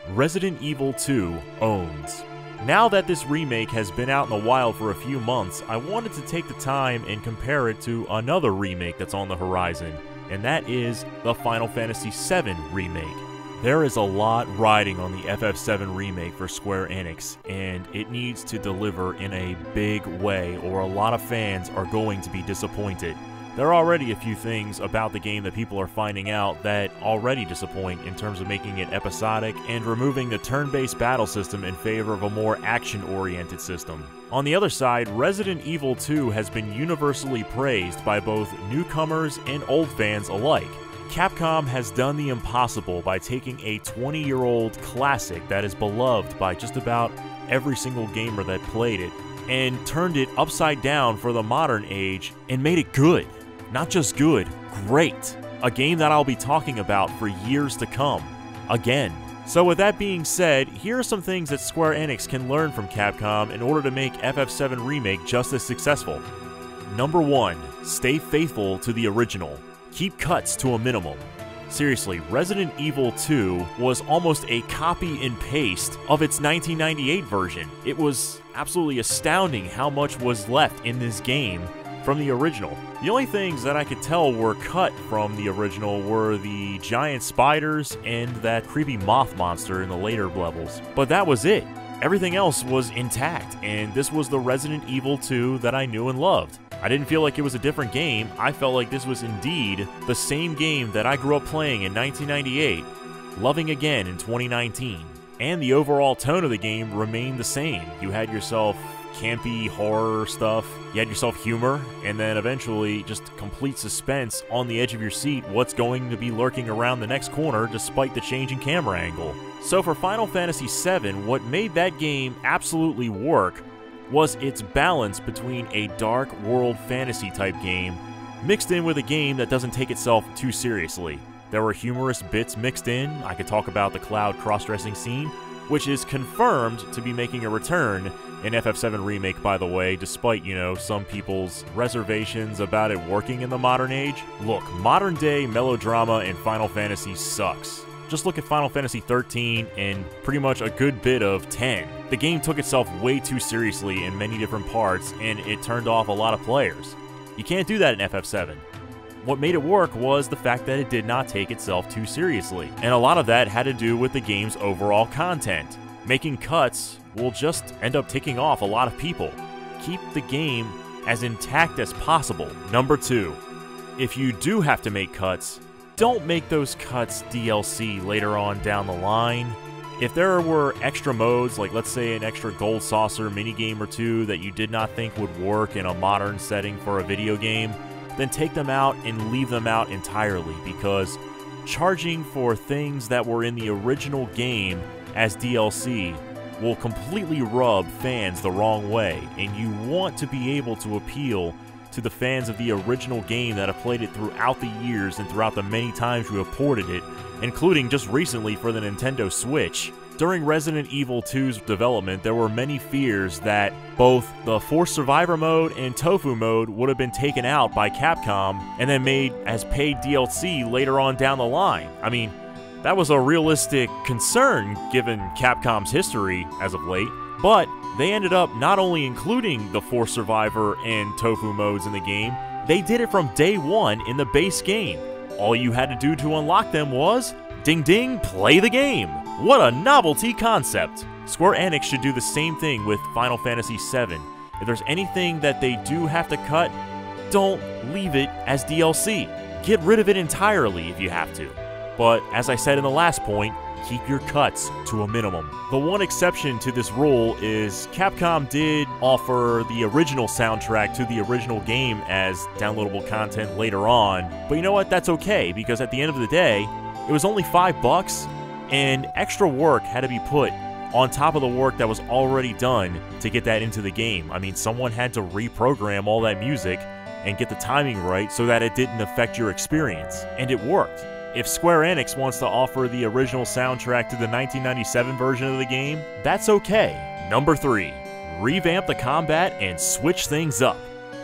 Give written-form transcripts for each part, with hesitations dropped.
Resident Evil 2 owns. Now that this remake has been out in the wild for a few months, I wanted to take the time and compare it to another remake that's on the horizon, and that is the Final Fantasy VII Remake. There is a lot riding on the FF7 remake for Square Enix, and it needs to deliver in a big way or a lot of fans are going to be disappointed. There are already a few things about the game that people are finding out that already disappoint in terms of making it episodic and removing the turn-based battle system in favor of a more action-oriented system. On the other side, Resident Evil 2 has been universally praised by both newcomers and old fans alike. Capcom has done the impossible by taking a 20-year-old classic that is beloved by just about every single gamer that played it and turned it upside down for the modern age and made it good. Not just good, great. A game that I'll be talking about for years to come. Again. So with that being said, here are some things that Square Enix can learn from Capcom in order to make FF7 Remake just as successful. Number 1. Stay faithful to the original. Keep cuts to a minimum. Seriously, Resident Evil 2 was almost a copy and paste of its 1998 version. It was absolutely astounding how much was left in this game from the original. The only things that I could tell were cut from the original were the giant spiders and that creepy moth monster in the later levels. But that was it. Everything else was intact, and this was the Resident Evil 2 that I knew and loved. I didn't feel like it was a different game. I felt like this was indeed the same game that I grew up playing in 1998, loving again in 2019. And the overall tone of the game remained the same. You had yourself campy horror stuff, you had yourself humor, and then eventually just complete suspense on the edge of your seat what's going to be lurking around the next corner despite the changing camera angle. So for Final Fantasy VII, what made that game absolutely work was its balance between a dark world fantasy type game mixed in with a game that doesn't take itself too seriously. There were humorous bits mixed in. I could talk about the Cloud cross-dressing scene, which is confirmed to be making a return in FF7 Remake, by the way, despite, some people's reservations about it working in the modern age. Look, modern day melodrama in Final Fantasy sucks. Just look at Final Fantasy 13 and pretty much a good bit of 10. The game took itself way too seriously in many different parts, and it turned off a lot of players. You can't do that in FF7. What made it work was the fact that it did not take itself too seriously, and a lot of that had to do with the game's overall content. Making cuts will just end up ticking off a lot of people. Keep the game as intact as possible. Number 2, if you do have to make cuts, don't make those cuts DLC later on down the line. If there were extra modes, like let's say an extra gold saucer minigame or two that you did not think would work in a modern setting for a video game, then take them out and leave them out entirely, because charging for things that were in the original game as DLC will completely rub fans the wrong way, and you want to be able to appeal to the fans of the original game that have played it throughout the years and throughout the many times you have ported it, including just recently for the Nintendo Switch. During Resident Evil 2's development, there were many fears that both the Forced Survivor mode and Tofu mode would have been taken out by Capcom and then made as paid DLC later on down the line. I mean, that was a realistic concern given Capcom's history as of late, but they ended up not only including the Forced Survivor and Tofu modes in the game, they did it from day one in the base game. All you had to do to unlock them was, ding ding, play the game. What a novelty concept. Square Enix should do the same thing with Final Fantasy VII. If there's anything that they do have to cut, don't leave it as DLC. Get rid of it entirely if you have to. But as I said in the last point, keep your cuts to a minimum. The one exception to this rule is Capcom did offer the original soundtrack to the original game as downloadable content later on, but you know what, that's okay, because at the end of the day, it was only $5, and extra work had to be put on top of the work that was already done to get that into the game. I mean, someone had to reprogram all that music and get the timing right so that it didn't affect your experience, and it worked. If Square Enix wants to offer the original soundtrack to the 1997 version of the game, that's okay. Number 3, revamp the combat and switch things up.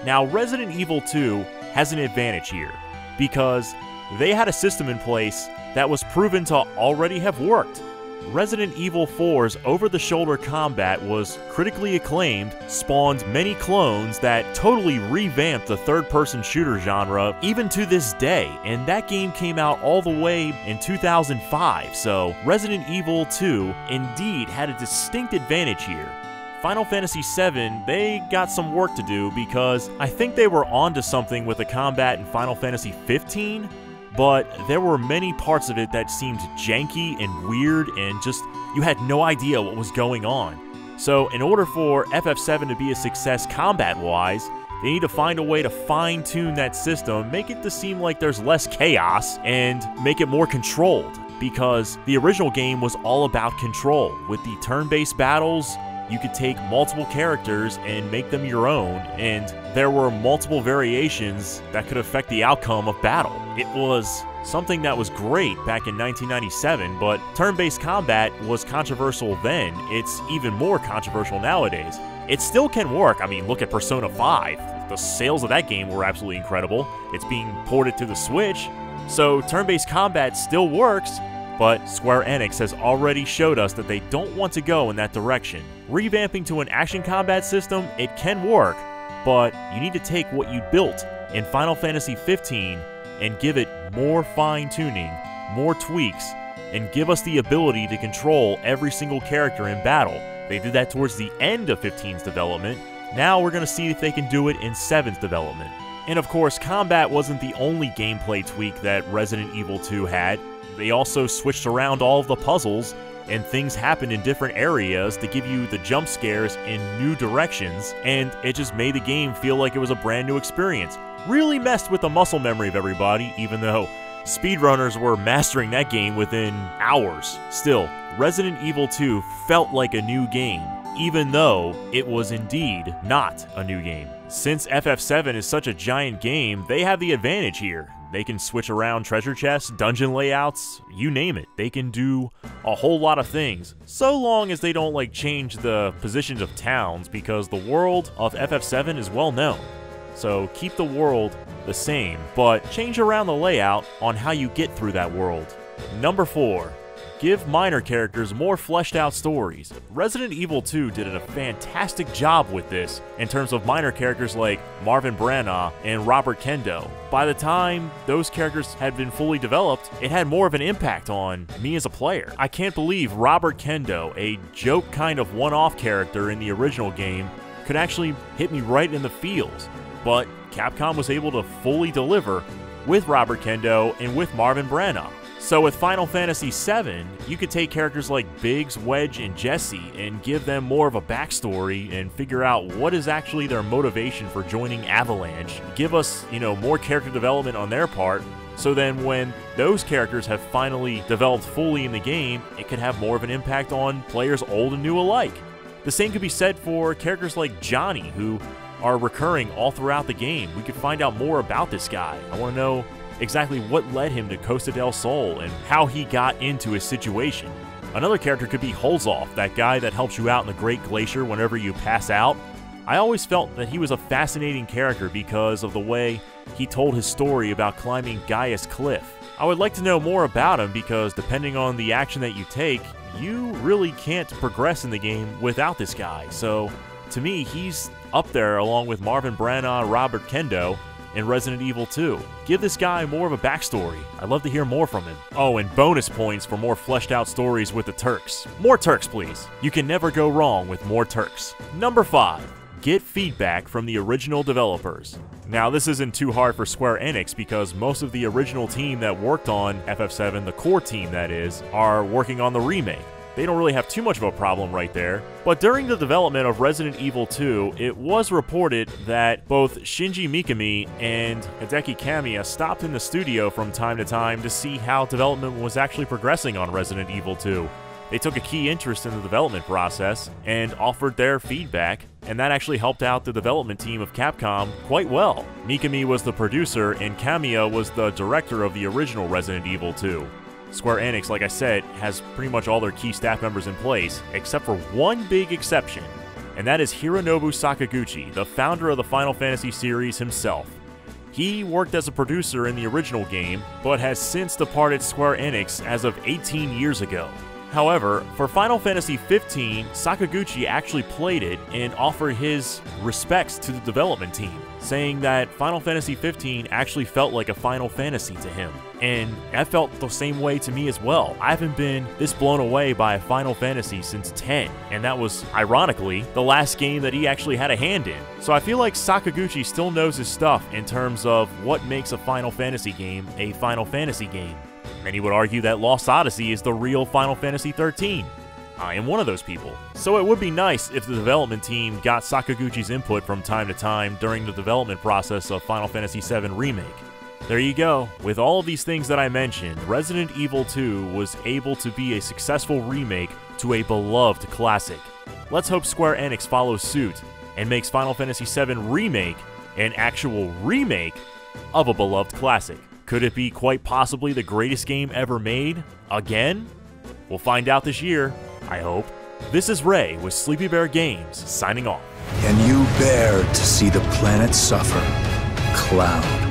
Now, Resident Evil 2 has an advantage here, because they had a system in place that was proven to already have worked. Resident Evil 4's over-the-shoulder combat was critically acclaimed, spawned many clones that totally revamped the third-person shooter genre even to this day, and that game came out all the way in 2005, so Resident Evil 2 indeed had a distinct advantage here. Final Fantasy VII, they got some work to do because I think they were onto something with the combat in Final Fantasy 15, but there were many parts of it that seemed janky and weird and just, you had no idea what was going on. So in order for FF7 to be a success combat-wise, they need to find a way to fine-tune that system, make it to seem like there's less chaos, and make it more controlled, because the original game was all about control. With the turn-based battles, you could take multiple characters and make them your own, and there were multiple variations that could affect the outcome of battle. It was something that was great back in 1997, but turn-based combat was controversial then. It's even more controversial nowadays. It still can work. I mean, look at Persona 5. The sales of that game were absolutely incredible. It's being ported to the Switch, so turn-based combat still works, but Square Enix has already showed us that they don't want to go in that direction. Revamping to an action combat system, it can work, but you need to take what you built in Final Fantasy 15 and give it more fine-tuning, more tweaks, and give us the ability to control every single character in battle. They did that towards the end of 15's development. Now we're going to see if they can do it in 7's development. And of course, combat wasn't the only gameplay tweak that Resident Evil 2 had. They also switched around all of the puzzles, and things happened in different areas to give you the jump scares in new directions, and it just made the game feel like it was a brand new experience. Really messed with the muscle memory of everybody, even though speedrunners were mastering that game within hours. Still, Resident Evil 2 felt like a new game, even though it was indeed not a new game. Since FF7 is such a giant game, they have the advantage here. They can switch around treasure chests, dungeon layouts, you name it. They can do a whole lot of things, so long as they don't like change the positions of towns, because the world of FF7 is well known. So keep the world the same, but change around the layout on how you get through that world. Number 4. Give minor characters more fleshed out stories. Resident Evil 2 did a fantastic job with this in terms of minor characters like Marvin Branagh and Robert Kendo. By the time those characters had been fully developed, it had more of an impact on me as a player. I can't believe Robert Kendo, a joke kind of one-off character in the original game, could actually hit me right in the feels. But Capcom was able to fully deliver with Robert Kendo and with Marvin Branagh. So with Final Fantasy VII, you could take characters like Biggs, Wedge, and Jesse and give them more of a backstory and figure out what is actually their motivation for joining Avalanche. Give us, more character development on their part, so then when those characters have finally developed fully in the game, it could have more of an impact on players old and new alike. The same could be said for characters like Johnny, who are recurring all throughout the game. We could find out more about this guy. I want to know exactly what led him to Costa del Sol and how he got into his situation. Another character could be Holzolf, that guy that helps you out in the Great Glacier whenever you pass out. I always felt that he was a fascinating character because of the way he told his story about climbing Gaia's Cliff. I would like to know more about him because depending on the action that you take, you really can't progress in the game without this guy. So to me, he's up there along with Marvin Branagh, Robert Kendo, in Resident Evil 2. Give this guy more of a backstory. I'd love to hear more from him. Oh, and bonus points for more fleshed out stories with the Turks. More Turks, please. You can never go wrong with more Turks. Number 5. Get feedback from the original developers. Now, this isn't too hard for Square Enix because most of the original team that worked on FF7, the core team that is, are working on the remake. They don't really have too much of a problem right there. But during the development of Resident Evil 2, it was reported that both Shinji Mikami and Hideki Kamiya stopped in the studio from time to time to see how development was actually progressing on Resident Evil 2. They took a key interest in the development process and offered their feedback, and that actually helped out the development team of Capcom quite well. Mikami was the producer and Kamiya was the director of the original Resident Evil 2. Square Enix, like I said, has pretty much all their key staff members in place, except for one big exception, and that is Hironobu Sakaguchi, the founder of the Final Fantasy series himself. He worked as a producer in the original game, but has since departed Square Enix as of 18 years ago. However, for Final Fantasy XV, Sakaguchi actually played it and offered his respects to the development team, saying that Final Fantasy XV actually felt like a Final Fantasy to him. And that felt the same way to me as well. I haven't been this blown away by a Final Fantasy since 10, and that was, ironically, the last game that he actually had a hand in. So I feel like Sakaguchi still knows his stuff in terms of what makes a Final Fantasy game a Final Fantasy game. Many would argue that Lost Odyssey is the real Final Fantasy XIII. I am one of those people. So it would be nice if the development team got Sakaguchi's input from time to time during the development process of Final Fantasy VII Remake. There you go. With all of these things that I mentioned, Resident Evil 2 was able to be a successful remake to a beloved classic. Let's hope Square Enix follows suit and makes Final Fantasy VII Remake an actual remake of a beloved classic. Could it be quite possibly the greatest game ever made? Again? We'll find out this year, I hope. This is Ray with Sleepy Bear Games, signing off. Can you bear to see the planet suffer? Cloud.